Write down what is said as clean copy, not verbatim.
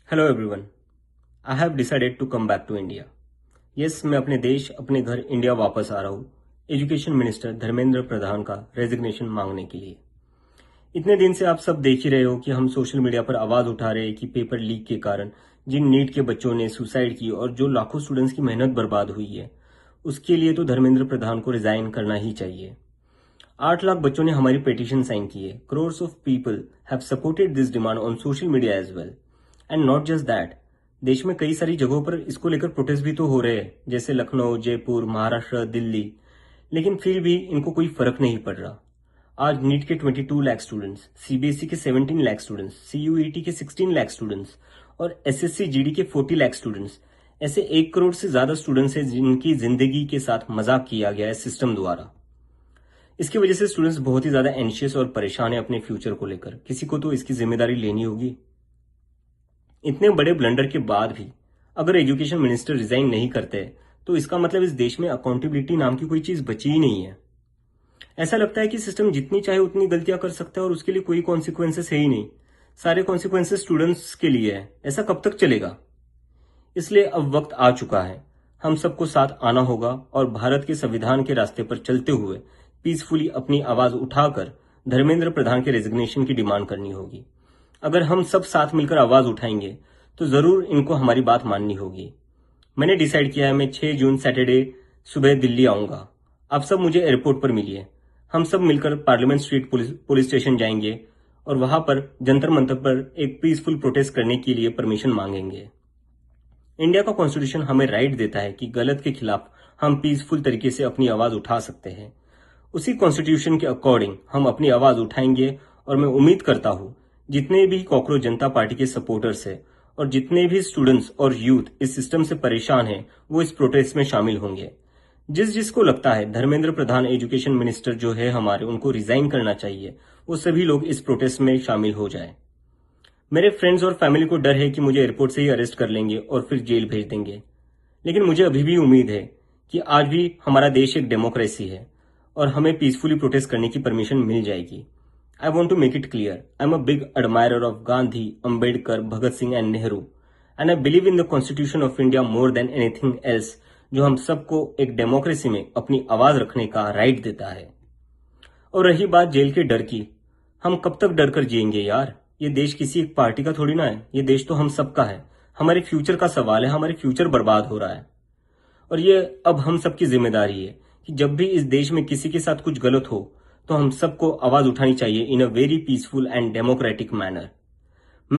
Hello everyone. I have decided to come back to India. Yes, मैं अपने देश, अपने घर इंडिया वापस आ रहा हूँ एजुकेशन मिनिस्टर धर्मेंद्र प्रधान का रेजिग्नेशन मांगने के लिए। इतने दिन से आप सब देख ही रहे हो कि हम सोशल मीडिया पर आवाज उठा रहे हैं कि पेपर लीक के कारण जिन नीट के बच्चों ने सुसाइड की और जो लाखों स्टूडेंट्स की मेहनत बर्बाद हुई है, उसके लिए तो धर्मेंद्र प्रधान को रिजाइन करना ही चाहिए। 8 लाख बच्चों ने हमारी पिटीशन साइन की है। Crores of people have supported this demand on social media as well. And not just that, देश में कई सारी जगहों पर इसको लेकर प्रोटेस्ट भी तो हो रहे हैं, जैसे लखनऊ, जयपुर, महाराष्ट्र, दिल्ली। लेकिन फिर भी इनको कोई फर्क नहीं पड़ रहा। आज नीट के 22 लाख स्टूडेंट्स, सीबीएसई के 17 लाख स्टूडेंट्स, सीयूईटी के 16 लाख स्टूडेंट्स और एसएससी जीडी के 40 लाख स्टूडेंट्स, ऐसे 1 करोड़ से ज्यादा स्टूडेंट्स हैं जिनकी जिंदगी के साथ मजाक किया गया है सिस्टम द्वारा। इसकी वजह से स्टूडेंट्स बहुत ही ज्यादा एंशियस और परेशान है अपने फ्यूचर को लेकर। किसी को तो इसकी जिम्मेदारी लेनी होगी। इतने बड़े ब्लंडर के बाद भी अगर एजुकेशन मिनिस्टर रिजाइन नहीं करते तो इसका मतलब इस देश में अकाउंटेबिलिटी नाम की कोई चीज बची ही नहीं है। ऐसा लगता है कि सिस्टम जितनी चाहे उतनी गलतियां कर सकता है और उसके लिए कोई कॉन्सिक्वेंसेस है ही नहीं। सारे कॉन्सिक्वेंसेस स्टूडेंट्स के लिए है। ऐसा कब तक चलेगा? इसलिए अब वक्त आ चुका है। हम सबको साथ आना होगा और भारत के संविधान के रास्ते पर चलते हुए पीसफुली अपनी आवाज उठाकर धर्मेंद्र प्रधान के रेजिग्नेशन की डिमांड करनी होगी। अगर हम सब साथ मिलकर आवाज उठाएंगे तो जरूर इनको हमारी बात माननी होगी। मैंने डिसाइड किया है, मैं 6 जून सैटरडे सुबह दिल्ली आऊंगा। आप सब मुझे एयरपोर्ट पर मिलिए। हम सब मिलकर पार्लियामेंट स्ट्रीट पुलिस स्टेशन जाएंगे और वहां पर जंतर मंतर पर एक पीसफुल प्रोटेस्ट करने के लिए परमिशन मांगेंगे। इंडिया का कॉन्स्टिट्यूशन हमें राइट देता है कि गलत के खिलाफ हम पीसफुल तरीके से अपनी आवाज उठा सकते हैं। उसी कॉन्स्टिट्यूशन के अकॉर्डिंग हम अपनी आवाज उठाएंगे और मैं उम्मीद करता हूं जितने भी कॉकरोच जनता पार्टी के सपोर्टर्स हैं और जितने भी स्टूडेंट्स और यूथ इस सिस्टम से परेशान हैं, वो इस प्रोटेस्ट में शामिल होंगे। जिसको लगता है धर्मेंद्र प्रधान एजुकेशन मिनिस्टर जो है हमारे, उनको रिजाइन करना चाहिए, वो सभी लोग इस प्रोटेस्ट में शामिल हो जाए। मेरे फ्रेंड्स और फैमिली को डर है कि मुझे एयरपोर्ट से ही अरेस्ट कर लेंगे और फिर जेल भेज देंगे। लेकिन मुझे अभी भी उम्मीद है कि आज भी हमारा देश एक डेमोक्रेसी है और हमें पीसफुली प्रोटेस्ट करने की परमिशन मिल जाएगी। I want to make it clear, I'm a big admirer of Gandhi, Ambedkar, Bhagat Singh and Nehru, and I believe in the Constitution of India more than anything else, जो हम सबको एक democracy में अपनी आवाज रखने का राइट देता है। और रही बात जेल के डर की, हम कब तक डर कर जिएंगे यार? ये देश किसी एक पार्टी का थोड़ी ना है, ये देश तो हम सबका है। हमारे फ्यूचर का सवाल है, हमारे फ्यूचर बर्बाद हो रहा है और ये अब हम सबकी जिम्मेदारी है कि जब भी इस देश में किसी के साथ कुछ गलत हो तो हम सबको आवाज उठानी चाहिए in a very peaceful and democratic manner.